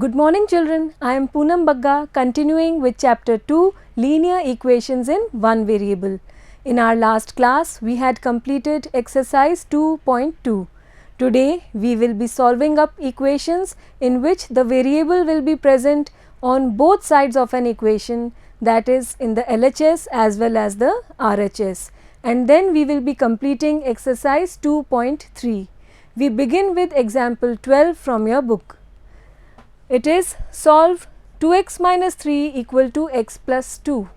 Good morning children, I am Poonam Bagga continuing with chapter 2 linear equations in one variable. In our last class we had completed exercise 2.2. Today we will be solving up equations in which the variable will be present on both sides of an equation, that is in the LHS as well as the RHS, and then we will be completing exercise 2.3. We begin with example 12 from your book. It is solve 2x minus 3 equal to x plus 2.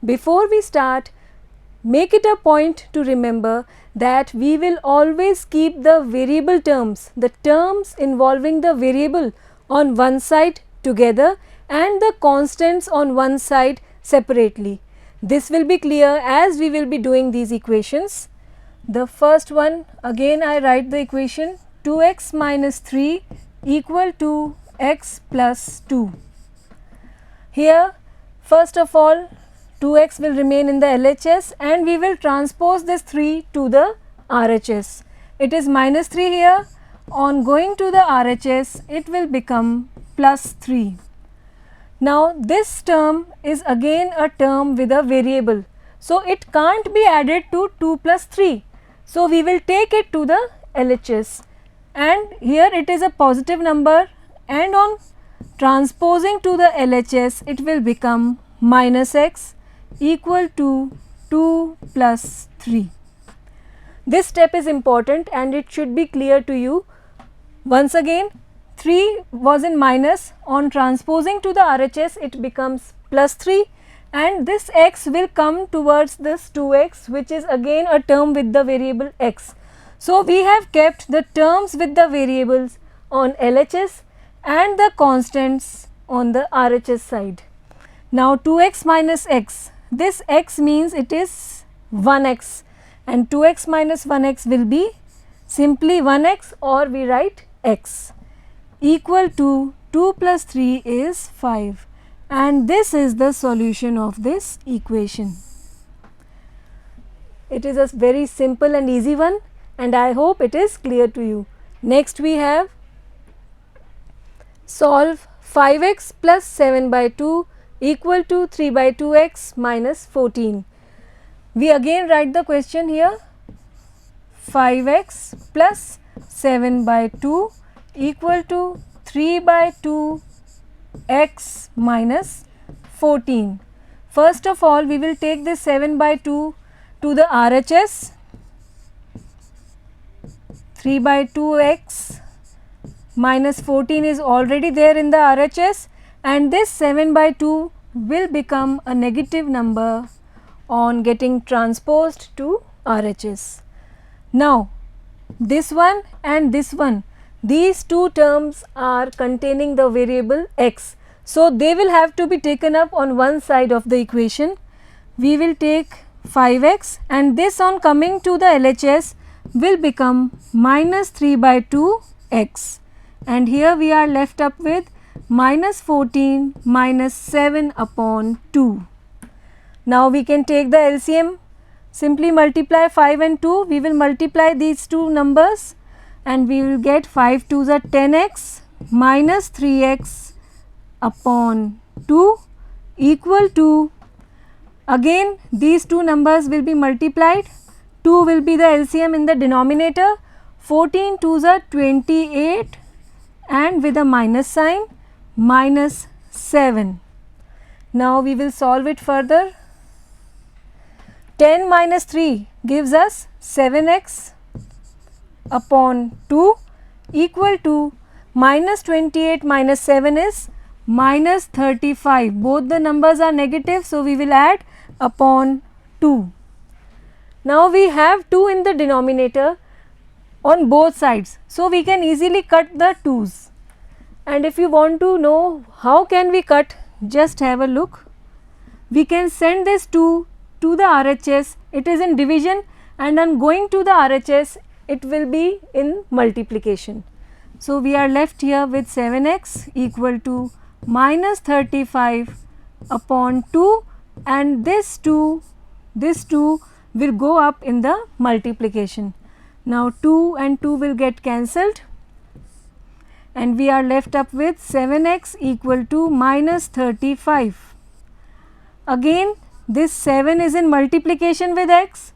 Before we start, make it a point to remember that we will always keep the variable terms, the terms involving the variable on one side together and the constants on one side separately. This will be clear as we will be doing these equations. The first one, again I write the equation 2x minus 3 equal to x plus 2. Here first of all 2x will remain in the LHS and we will transpose this 3 to the RHS. It is minus 3 here, on going to the RHS it will become plus 3. Now this term is again a term with a variable, so it can't be added to 2 plus 3. So we will take it to the LHS and here it is a positive number, and on transposing to the LHS it will become minus x equal to 2 plus 3. This step is important and it should be clear to you. Once again 3 was in minus, on transposing to the RHS it becomes plus 3 and this x will come towards this 2x, which is again a term with the variable x. So we have kept the terms with the variables on LHS and the constants on the RHS side. Now 2x minus x, this x means it is 1x and 2x minus 1x will be simply 1x, or we write x, equal to 2 plus 3 is 5, and this is the solution of this equation. It is a very simple and easy one and I hope it is clear to you. Next we have solve 5x plus 7 by 2 equal to 3 by 2x minus 14. We again write the question here, 5x plus 7 by 2 equal to 3 by 2x minus 14. First of all we will take this 7 by 2 to the RHS, 3 by 2x minus 14 is already there in the RHS, and this 7 by 2 will become a negative number on getting transposed to RHS. Now this one and this one, these two terms are containing the variable x, so they will have to be taken up on one side of the equation. We will take 5x and this on coming to the LHS will become minus 3 by 2x. And here we are left up with minus 14 minus 7 upon 2. Now we can take the LCM, simply multiply 5 and 2, we will multiply these two numbers and we will get 5 2s are 10x minus 3x upon 2 equal to, again these two numbers will be multiplied, 2 will be the LCM in the denominator, 14 2s are 28 and with a minus sign minus 7. Now we will solve it further. 10 minus 3 gives us 7x upon 2 equal to minus 28 minus 7 is minus 35. Both the numbers are negative, so we will add upon 2. Now we have 2 in the denominator on both sides, so we can easily cut the 2's, and if you want to know how can we cut, just have a look. We can send this 2 to the RHS, it is in division, and on going to the RHS it will be in multiplication. So we are left here with 7x equal to minus 35 upon 2, and this 2 will go up in the multiplication. Now 2 and 2 will get cancelled and we are left up with 7x equal to minus 35. Again this 7 is in multiplication with x,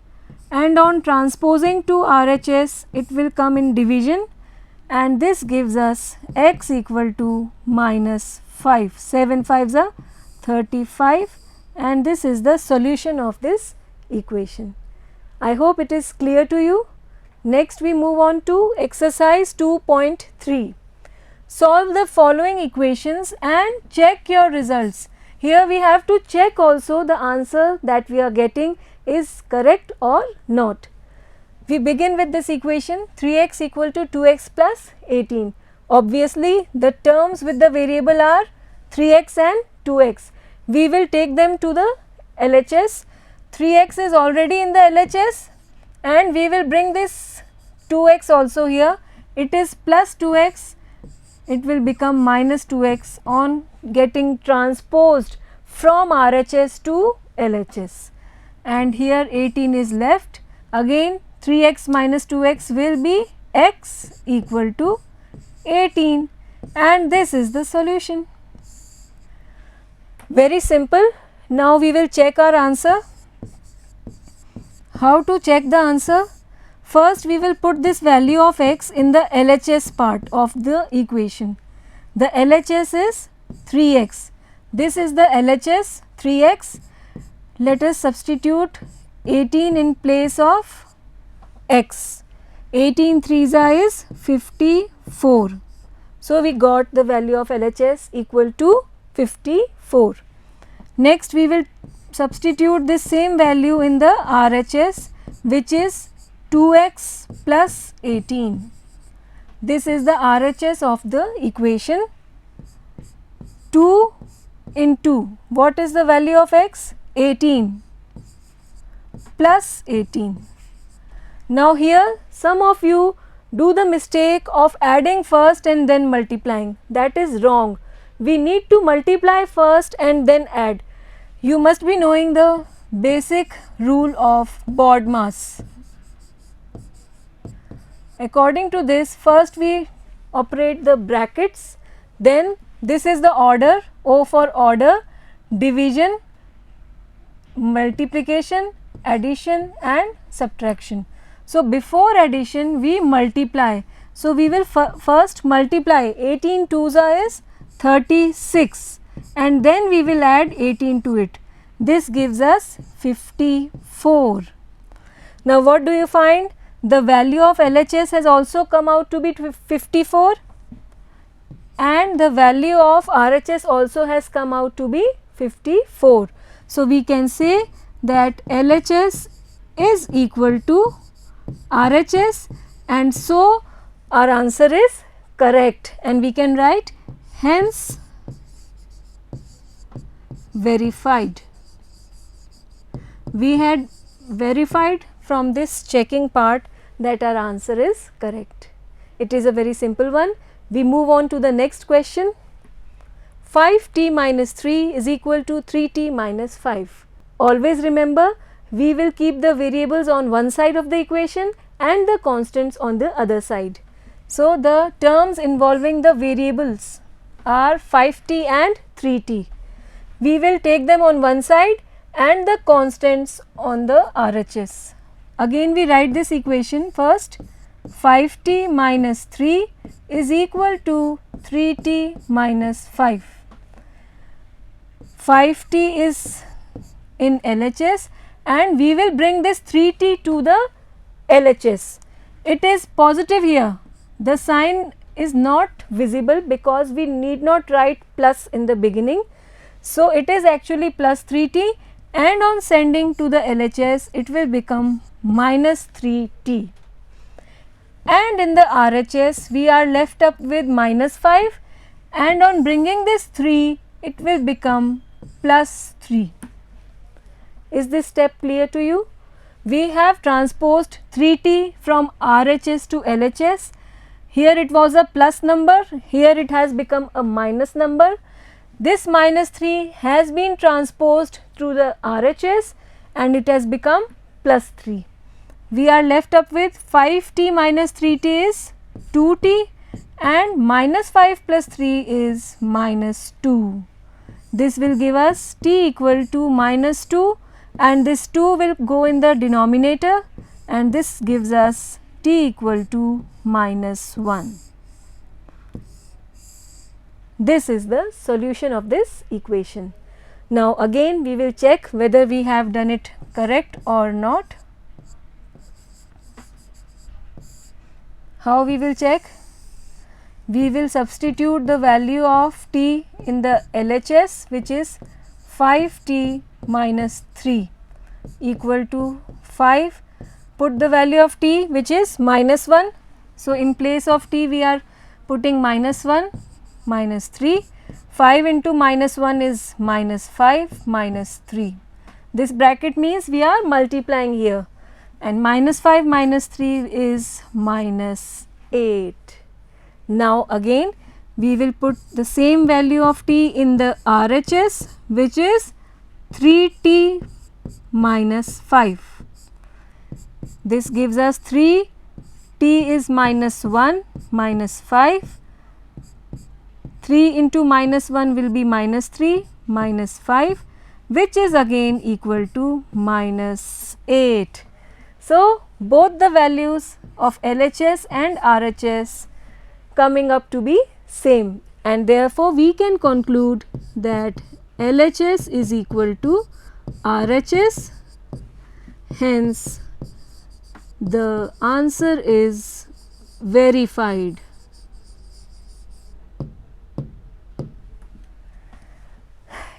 and on transposing to RHS it will come in division, and this gives us x equal to minus 5. 7 5s are 35, and this is the solution of this equation. I hope it is clear to you. Next we move on to exercise 2.3. Solve the following equations and check your results. Here we have to check also the answer that we are getting is correct or not. We begin with this equation, 3x equal to 2x plus 18. Obviously the terms with the variable are 3x and 2x. We will take them to the LHS. 3x is already in the LHS, and we will bring this 2x also here. It is plus 2x, it will become minus 2x on getting transposed from RHS to LHS, and here 18 is left. Again 3x minus 2x will be x equal to 18, and this is the solution. Very simple. Now we will check our answer. How to check the answer? First we will put this value of x in the LHS part of the equation. The LHS is 3x. This is the LHS 3x. Let us substitute 18 in place of x. 18 3s is 54. So we got the value of LHS equal to 54. Next we will substitute this same value in the RHS, which is 2x plus 18. This is the RHS of the equation. 2 into what is the value of x? 18 plus 18. Now here some of you do the mistake of adding first and then multiplying. That is wrong. We need to multiply first and then add. You must be knowing the basic rule of BODMAS. According to this, first we operate the brackets, then this is the order, O for order, division, multiplication, addition and subtraction. So before addition we multiply. So we will first multiply. 18 2s is 36, and then we will add 18 to it. This gives us 54. Now what do you find? The value of LHS has also come out to be 54, and the value of RHS also has come out to be 54. So we can say that LHS is equal to RHS, and so our answer is correct, and we can write hence verified. We had verified from this checking part that our answer is correct. It is a very simple one. We move on to the next question. 5t minus 3 is equal to 3t minus 5. Always remember, we will keep the variables on one side of the equation and the constants on the other side. So the terms involving the variables are 5t and 3t. We will take them on one side and the constants on the RHS. Again we write this equation first. 5t minus 3 is equal to 3t minus 5. 5t is in LHS, and we will bring this 3t to the LHS. It is positive here. The sign is not visible because we need not write plus in the beginning. So it is actually plus 3t, and on sending to the LHS it will become minus 3t. And in the RHS we are left up with minus 5, and on bringing this 3 it will become plus 3. Is this step clear to you? We have transposed 3t from RHS to LHS. Here it was a plus number, here it has become a minus number. This minus 3 has been transposed through the RHS and it has become plus 3. We are left up with 5t minus 3t is 2t, and minus 5 plus 3 is minus 2. This will give us t equal to minus 2, and this 2 will go in the denominator, and this gives us t equal to minus 1. This is the solution of this equation. Now again we will check whether we have done it correct or not. How we will check? We will substitute the value of t in the LHS, which is 5t minus 3 equal to 5. Put the value of t, which is minus 1. So in place of t we are putting minus 1 minus 3. 5 into minus 1 is minus 5 minus 3. This bracket means we are multiplying here, and minus 5 minus 3 is minus 8. Now again we will put the same value of t in the RHS, which is 3t minus 5. This gives us 3, t is minus 1 minus 5. 3 into minus 1 will be minus 3 minus 5, which is again equal to minus 8. So both the values of LHS and RHS coming up to be same, and therefore we can conclude that LHS is equal to RHS. Hence the answer is verified.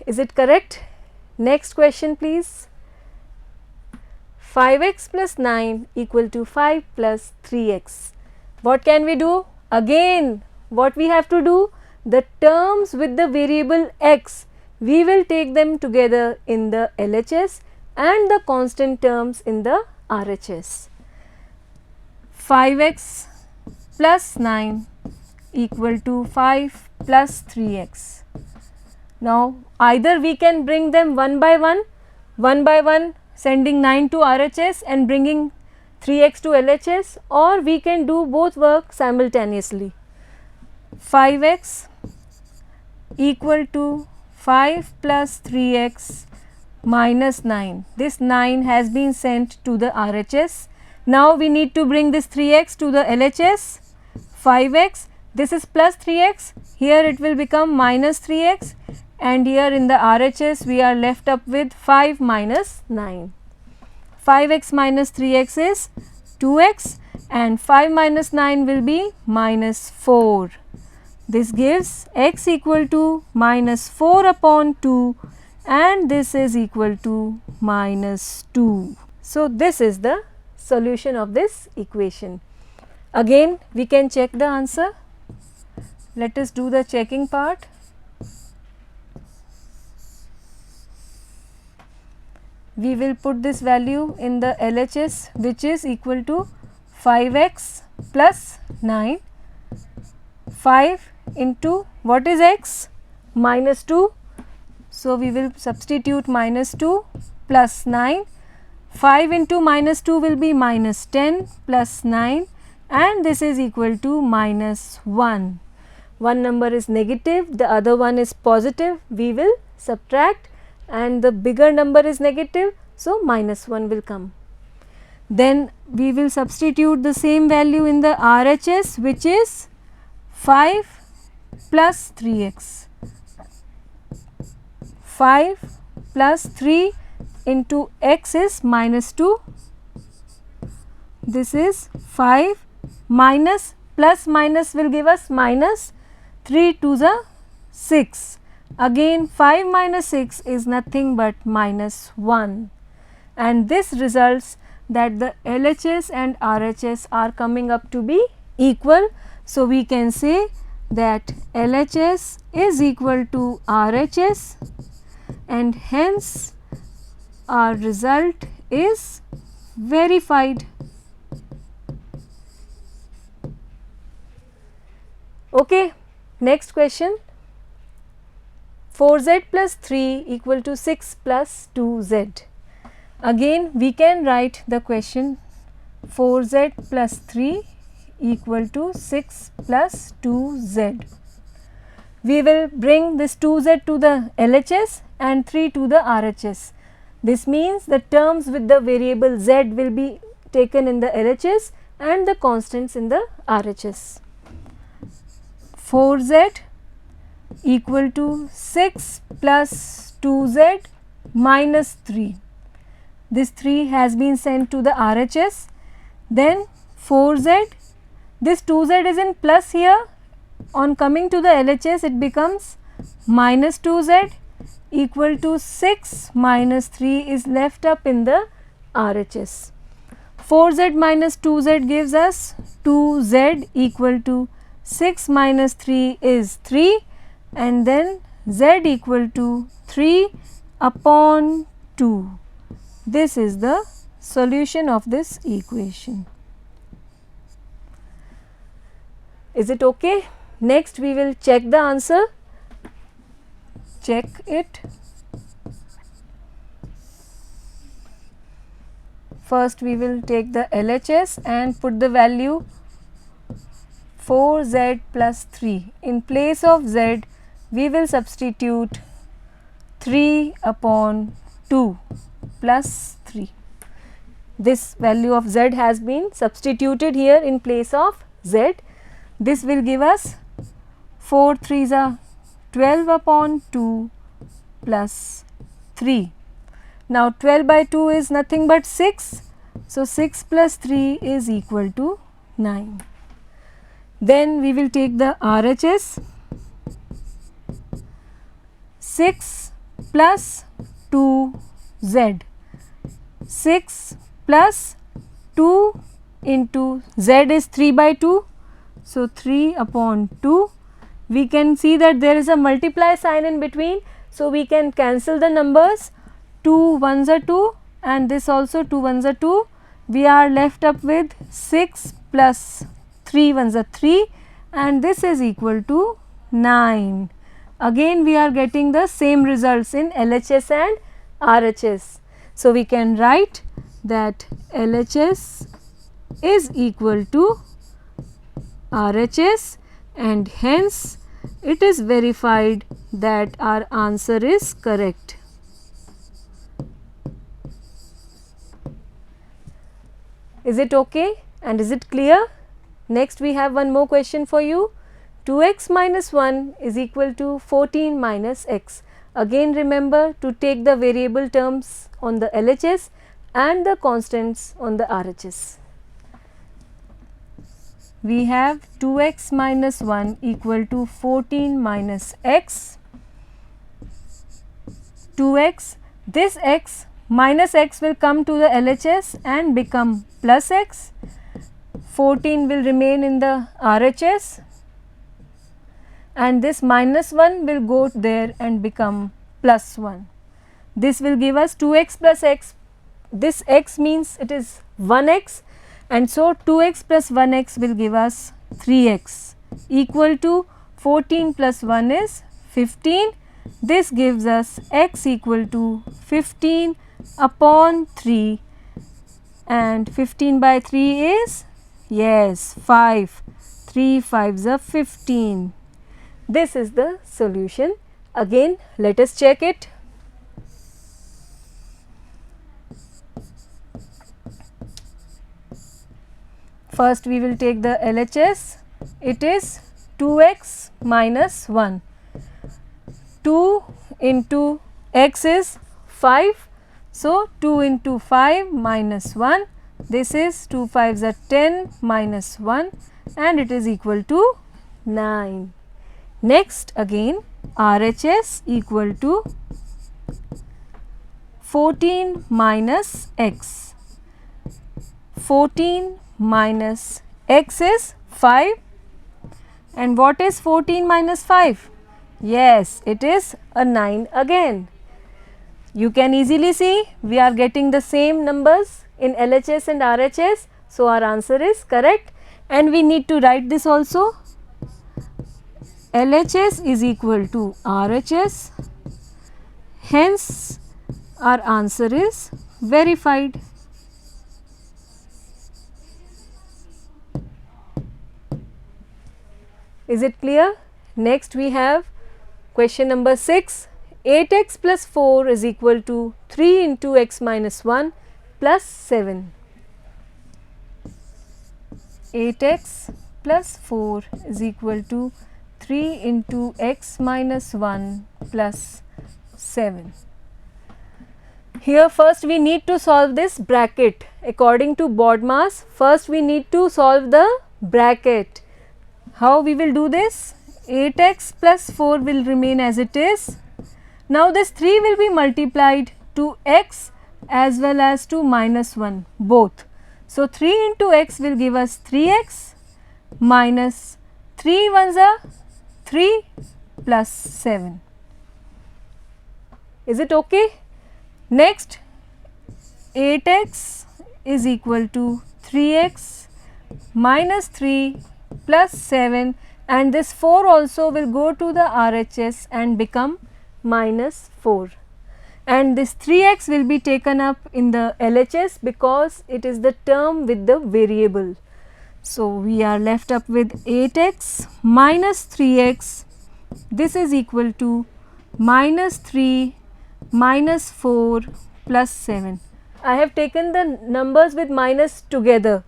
Is it correct? Next question please. 5x plus 9 equal to 5 plus 3x. What can we do? Again what we have to do? The terms with the variable x, we will take them together in the LHS and the constant terms in the RHS. 5x plus 9 equal to 5 plus 3x. Now either we can bring them one by one, sending 9 to RHS and bringing 3x to LHS, or we can do both work simultaneously. 5x equal to 5 plus 3x minus 9. This 9 has been sent to the RHS. Now we need to bring this 3x to the LHS. 5x, this is plus 3x, here it will become minus 3x, and here in the RHS we are left up with 5 minus 9. 5x minus 3x is 2x, and 5 minus 9 will be minus 4. This gives x equal to minus 4 upon 2, and this is equal to minus 2. So this is the solution of this equation. Again we can check the answer. Let us do the checking part. We will put this value in the LHS, which is equal to 5x plus 9. 5 into what is x? Minus 2. So we will substitute minus 2 plus 9. 5 into minus 2 will be minus 10 plus 9, and this is equal to minus 1. One number is negative, the other one is positive. We will subtract, and the bigger number is negative, so minus 1 will come. Then we will substitute the same value in the RHS, which is 5 plus 3x. 5 plus 3 into x is minus 2. This is 5 minus plus minus will give us minus 3 to the 6. Again 5 minus 6 is nothing but minus 1, and this results that the LHS and RHS are coming up to be equal. So we can say that LHS is equal to RHS, and hence our result is verified. Okay, next question. 4z plus 3 equal to 6 plus 2z. Again we can write the question 4z plus 3 equal to 6 plus 2z. We will bring this 2z to the LHS and 3 to the RHS. This means the terms with the variable z will be taken in the LHS and the constants in the RHS. 4z equal to 6 plus 2z minus 3. This 3 has been sent to the RHS. Then 4z, this 2z is in plus here. On coming to the LHS, it becomes minus 2z equal to 6 minus 3 is left up in the RHS. 4z minus 2z gives us 2z equal to 6 minus 3 is 3, and then z equal to 3 upon 2. This is the solution of this equation. Is it okay? Next we will check the answer. Check it. First we will take the LHS and put the value 4z plus 3. In place of z, we will substitute 3 upon 2 plus 3. This value of z has been substituted here in place of z. This will give us 4 3s are 12 upon 2 plus 3. Now 12 by 2 is nothing but 6. So 6 plus 3 is equal to 9. Then we will take the RHS. 6 plus 2z. 6 plus 2 into z is 3 by 2. So 3 upon 2. We can see that there is a multiply sign in between. So we can cancel the numbers. 2 1s are 2 and this also 2 1s are 2. We are left up with 6 plus 3 1s are 3 and this is equal to 9. Again we are getting the same results in LHS and RHS. So we can write that LHS is equal to RHS and hence it is verified that our answer is correct. Is it okay and is it clear? Next we have one more question for you. 2x minus 1 is equal to 14 minus x. Again remember to take the variable terms on the LHS and the constants on the RHS. We have 2x minus 1 equal to 14 minus x. 2x, this x minus x will come to the LHS and become plus x. 14 will remain in the RHS and this minus 1 will go there and become plus 1. This will give us 2x plus x. This x means it is 1x and so 2x plus 1x will give us 3x equal to 14 plus 1 is 15. This gives us x equal to 15 upon 3 and 15 by 3 is, yes, 5. 3 5s are 15. This is the solution. Again let us check it. First we will take the LHS. It is 2x minus 1. 2 into x is 5. So 2 into 5 minus 1. This is 2 5s are 10 minus 1 and it is equal to 9. Next again RHS equal to 14 minus x. 14 minus x is 5 and what is 14 minus 5? Yes, it is a 9 again. You can easily see we are getting the same numbers in LHS and RHS. So our answer is correct and we need to write this also. LHS is equal to RHS, hence our answer is verified. Is it clear? Next we have question number 6. 8x plus 4 is equal to 3 into x minus 1 plus 7. 8x plus 4 is equal to 3 into x minus 1 plus 7. Here first we need to solve this bracket. According to BODMAS, first we need to solve the bracket. How we will do this? 8x plus 4 will remain as it is. Now this 3 will be multiplied to x as well as to minus 1 both. So 3 into x will give us 3x minus 3 ones are 3 plus 7. Is it okay? Next, 8x is equal to 3x minus 3 plus 7, and this 4 also will go to the RHS and become minus 4, and this 3x will be taken up in the LHS because it is the term with the variable. So, we are left up with 8x minus 3x, this is equal to minus 3 minus 4 plus 7. I have taken the numbers with minus together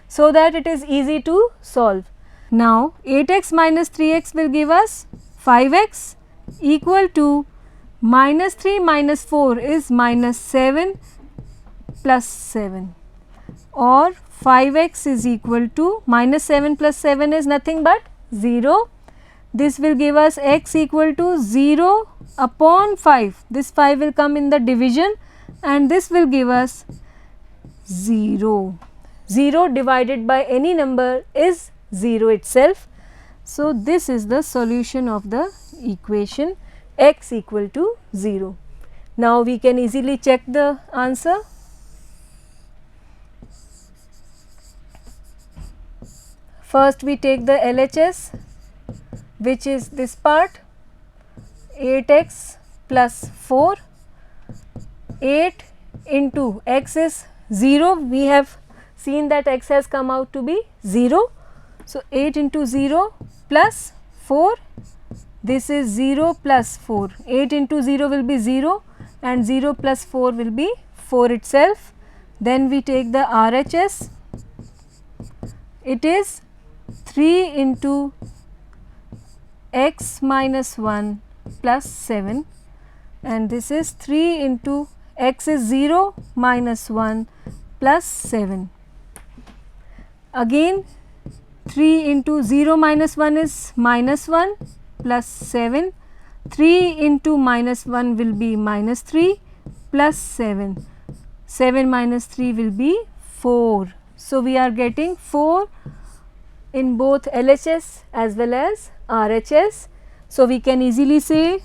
so that it is easy to solve. Now 8x minus 3x will give us 5x equal to minus 3 minus 4 is minus 7 plus 7, or 5x is equal to minus 7 plus 7 is nothing but 0. This will give us x equal to 0 upon 5. This 5 will come in the division and this will give us 0. 0 divided by any number is 0 itself. So, this is the solution of the equation x equal to 0. Now, we can easily check the answer. First, we take the LHS, which is this part, 8x plus 4, 8 into x is 0, we have seen that x has come out to be 0. So, 8 into 0 plus 4, this is 0 plus 4, 8 into 0 will be 0 and 0 plus 4 will be 4 itself. Then we take the RHS, it is 3 into x minus 1 plus 7, and this is 3 into x is 0 minus 1 plus 7. Again 3 into 0 minus 1 is minus 1 plus 7, 3 into minus 1 will be minus 3 plus 7, 7 minus 3 will be 4. So, we are getting 4 in both LHS as well as RHS. So, we can easily say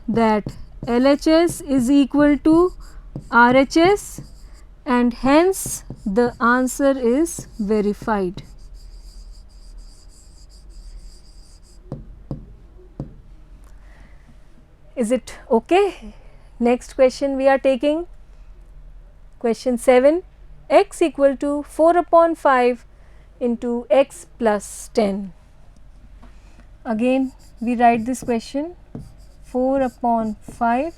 that LHS is equal to RHS, and hence the answer is verified. Is it okay? Next question we are taking, question 7, x equal to 4 upon 5 into x plus 10. Again we write this question, 4 upon 5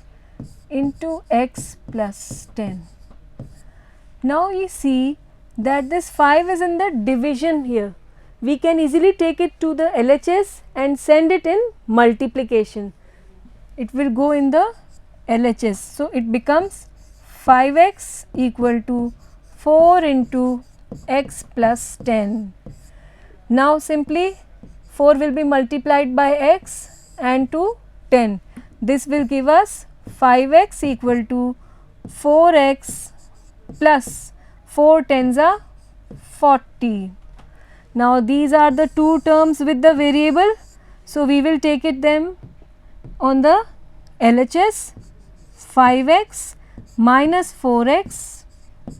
into x plus 10. Now you see that this 5 is in the division here. We can easily take it to the LHS and send it in multiplication. It will go in the LHS. So, it becomes 5x equal to 4 into x plus 10. Now, simply 4 will be multiplied by x and to 10. This will give us 5x equal to 4x plus 4 tens are 40. Now, these are the two terms with the variable. So, we will take it them on the LHS. 5x minus 4x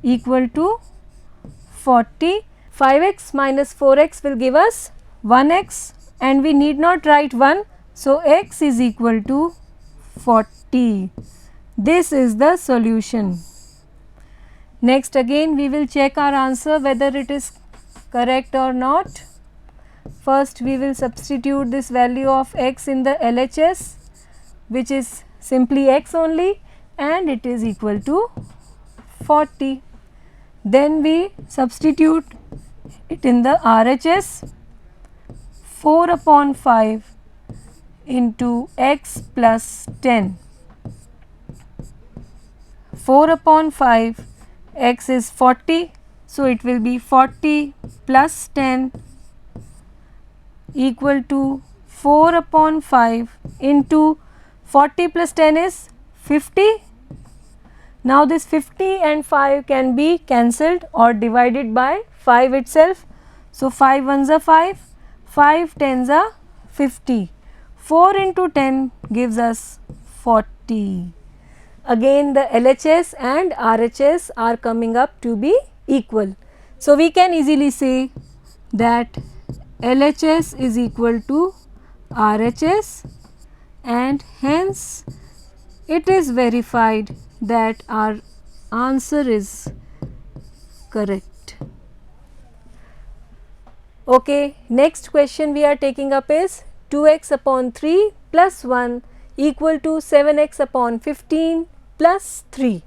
equal to 40. 5x minus 4x will give us 1x, and we need not write 1. So, x is equal to 40. This is the solution. Next again we will check our answer whether it is correct or not. First we will substitute this value of x in the LHS, which is simply x only, and it is equal to 40. Then we substitute it in the RHS, 4 upon 5 into x plus 10. 4 upon 5, x is 40, so it will be 40 plus 10 equal to 4 upon 5 into 40 plus 10 is 50. Now this 50 and 5 can be cancelled or divided by 5 itself. So 5 ones are 5, 5 tens are 50. 4 into 10 gives us 40. Again the LHS and RHS are coming up to be equal. So we can easily say that LHS is equal to RHS, and hence it is verified that our answer is correct. Okay, next question we are taking up is 2x upon 3 plus 1 equal to 7x upon 15 plus 3.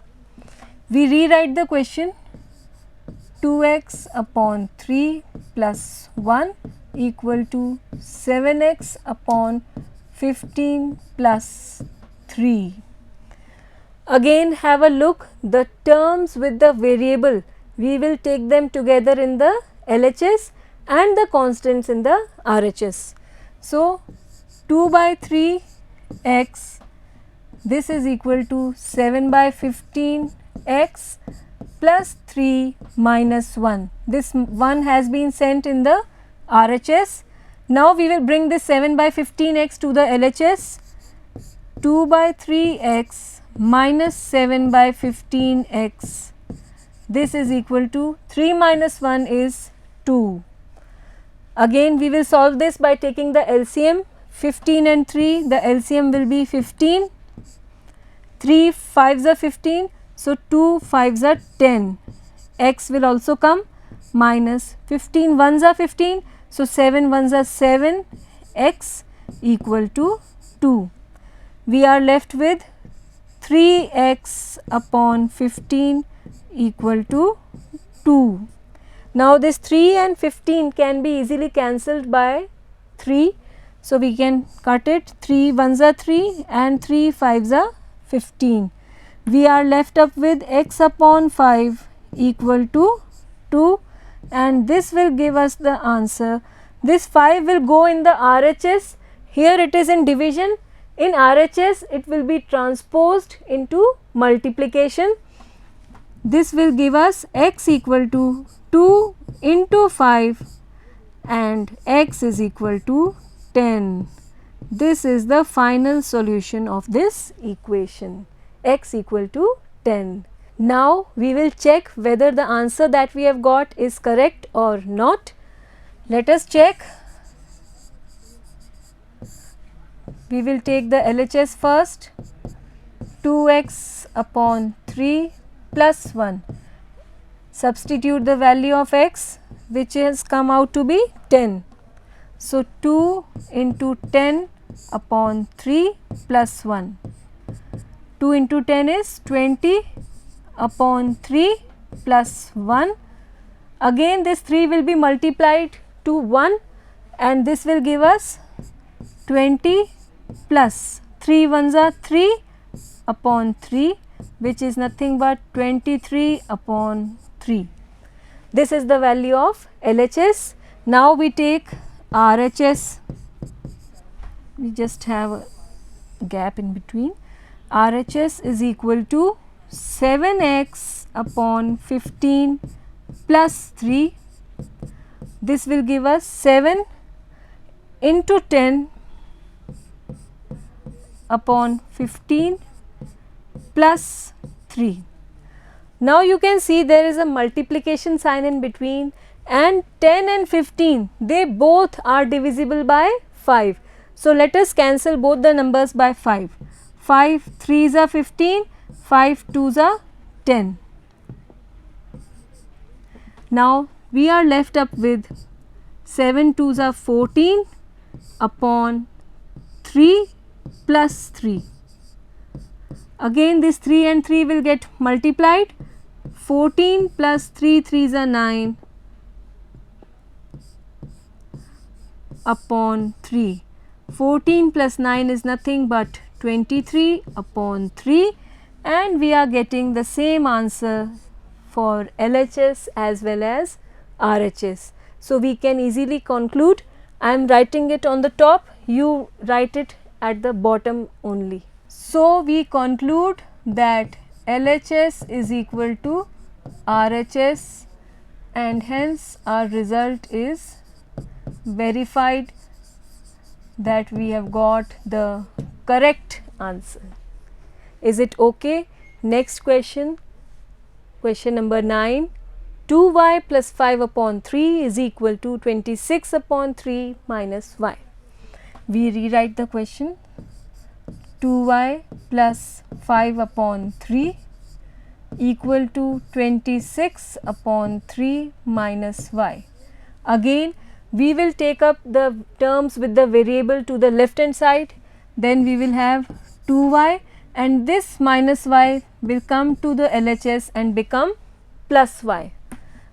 We rewrite the question: 2x upon 3 plus 1 equal to 7x upon 15 plus 3. Again have a look, the terms with the variable, we will take them together in the LHS and the constants in the RHS. So 2 by 3 x, this is equal to 7 by 15 x plus 3 minus 1. This 1 has been sent in the RHS. Now we will bring this 7 by 15 x to the LHS. 2 by 3 x minus 7 by 15 x. This is equal to 3 minus 1 is 2. Again we will solve this by taking the LCM. 15 and 3, the LCM will be 15. 3 5s are 15, so 2 5s are 10. X will also come, minus 15 1s are 15, so 7 1s are 7, x equal to 2. We are left with 3x upon 15 equal to 2. Now this 3 and 15 can be easily cancelled by 3. So we can cut it, 3 1s are 3 and 3 5s are 15. We are left up with x upon 5 equal to 2, and this will give us the answer. This 5 will go in the RHS, here it is in division, in RHS it will be transposed into multiplication. This will give us x equal to 2 into 5 and x is equal to 10. This is the final solution of this equation, x equal to 10. Now we will check whether the answer that we have got is correct or not. Let us check. We will take the LHS first. 2x upon 3 plus 1. Substitute the value of x, which has come out to be 10. So 2 into 10 upon 3 plus 1. 2 into 10 is 20 upon 3 plus 1. Again this 3 will be multiplied to 1 and this will give us 20 plus 3 ones are 3 upon 3, which is nothing but 23 upon 3. This is the value of LHS. Now we take RHS. We just have a gap in between. RHS is equal to 7x upon 15 plus 3. This will give us 7 into 10 upon 15 plus 3. Now you can see there is a multiplication sign in between, and 10 and 15, they both are divisible by 5. So let us cancel both the numbers by 5. 5 3s are 15, 5 2s are 10. Now we are left up with 7 2s are 14 upon 3 plus 3. Again this 3 and 3 will get multiplied. 14 plus 3 3s are 9 upon 3. 14 plus 9 is nothing but 23 upon 3, and we are getting the same answer for LHS as well as RHS. So, we can easily conclude. I am writing it on the top, you write it at the bottom only. So, we conclude that LHS is equal to RHS, and hence our result is verified that we have got the correct answer. Is it okay? Next question, question number 9. 2y plus 5 upon 3 is equal to 26 upon 3 minus y. We rewrite the question. 2y plus 5 upon 3 equal to 26 upon 3 minus y. Again we will take up the terms with the variable to the left hand side, then we will have 2y, and this minus y will come to the LHS and become plus y.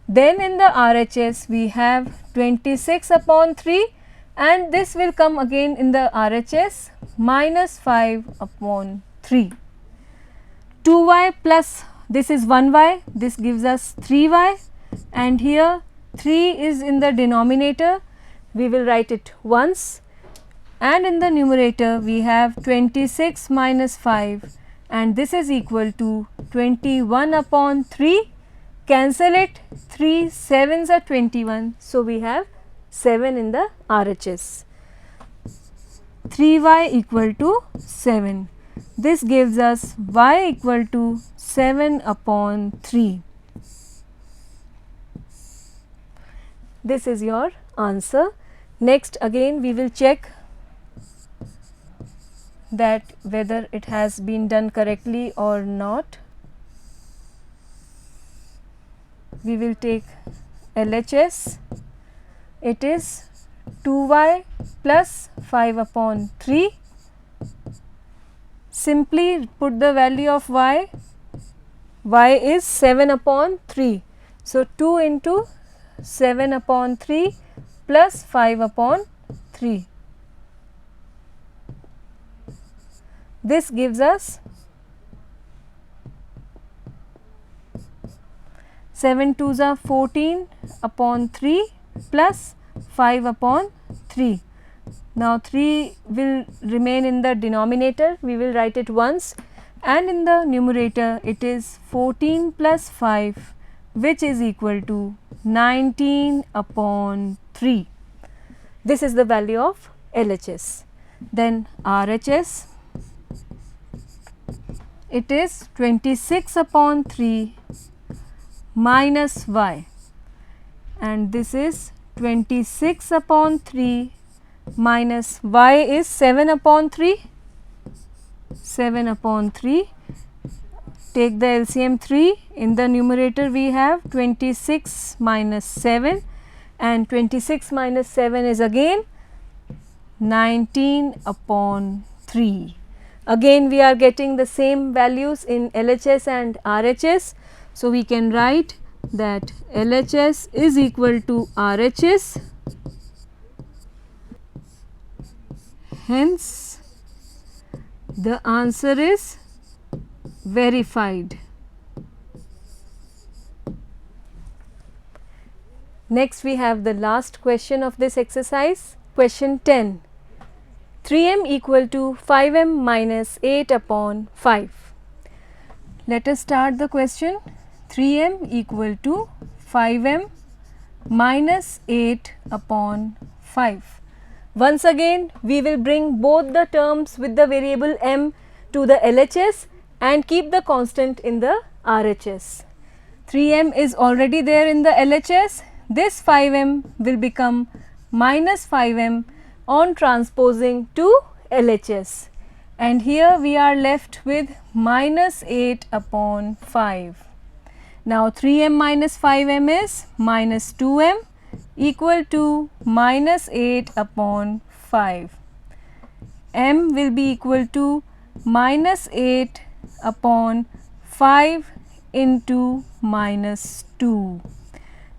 Then in the RHS we have 26 upon 3, and this will come again in the RHS minus 5 upon 3. 2y plus this is 1y, this gives us 3y, and here 3 is in the denominator, we will write it once, and in the numerator we have 26 minus 5, and this is equal to 21 upon 3. Cancel it, 3 7s are 21, so we have 7 in the RHS. 3y equal to 7. This gives us y equal to 7 upon 3. This is your answer. Next again we will check that whether it has been done correctly or not. We will take LHS. It is 2y plus 5 upon 3. Simply put the value of y. Y is 7 upon 3. So, 2 into 7 upon 3 plus 5 upon 3. This gives us 7 2s are 14 upon 3 plus 5 upon 3. Now, 3 will remain in the denominator, we will write it once, and in the numerator it is 14 plus 5, which is equal to 19 upon 3. This is the value of LHS. Then RHS, it is 26 upon 3 minus y, and this is 26 upon 3 minus y is 7 upon 3, 7 upon 3. Take the LCM 3, in the numerator we have 26 minus 7, and 26 minus 7 is again 19 upon 3. Again we are getting the same values in LHS and RHS. So, we can write that LHS is equal to RHS, hence the answer is verified. Next we have the last question of this exercise, question 10. 3m equal to 5m minus 8 upon 5. Let us start the question. 3m equal to 5m minus 8 upon 5. Once again we will bring both the terms with the variable m to the LHS and keep the constant in the RHS. 3m is already there in the LHS. This 5m will become minus 5m on transposing to LHS, and here we are left with minus 8 upon 5. Now 3m minus 5m is minus 2m, equal to minus 8 upon 5. M will be equal to minus 8 upon 5 into minus 2.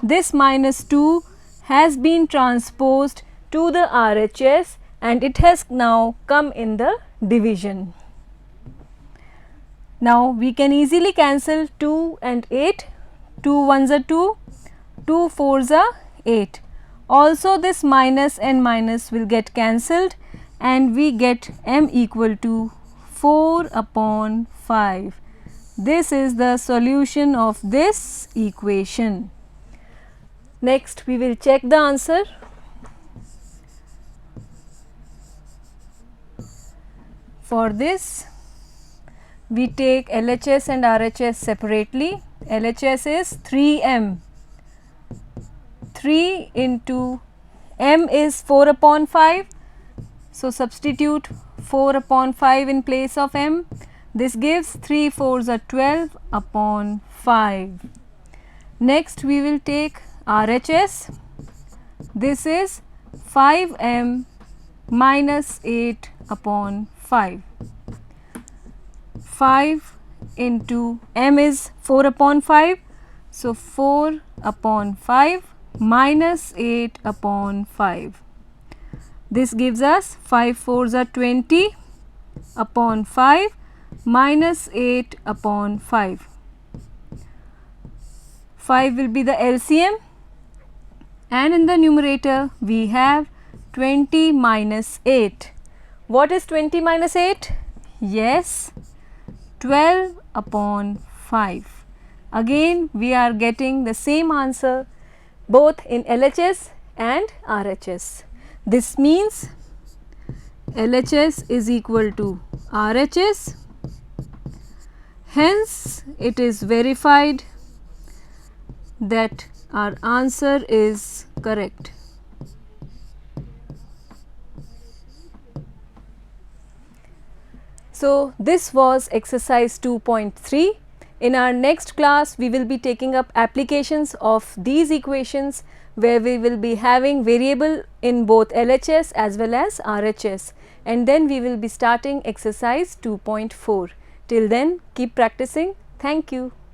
This minus 2 has been transposed to the RHS and it has now come in the division. Now we can easily cancel 2 and 8, 2 ones are 2, 2 fours are 8. Also this minus and minus will get cancelled and we get m equal to 4 upon 5. This is the solution of this equation. Next we will check the answer. For this we take LHS and RHS separately. LHS is 3m. 3 into m is 4 upon 5. So substitute 4 upon 5 in place of m. This gives 3 fours are 12 upon 5. Next we will take RHS. This is 5m minus 8 upon 5. 5 into m is 4 upon 5. So 4 upon 5 minus 8 upon 5. This gives us 5 fours are 20 upon 5 minus 8 upon 5. 5 will be the LCM and in the numerator we have 20 minus 8. What is 20 minus 8? Yes, 12 upon 5. Again we are getting the same answer both in LHS and RHS. This means LHS is equal to RHS, hence it is verified that our answer is correct. So this was exercise 2.3. In our next class we will be taking up applications of these equations where we will be having variable in both LHS as well as RHS, and then we will be starting exercise 2.4. Till then keep practicing. Thank you.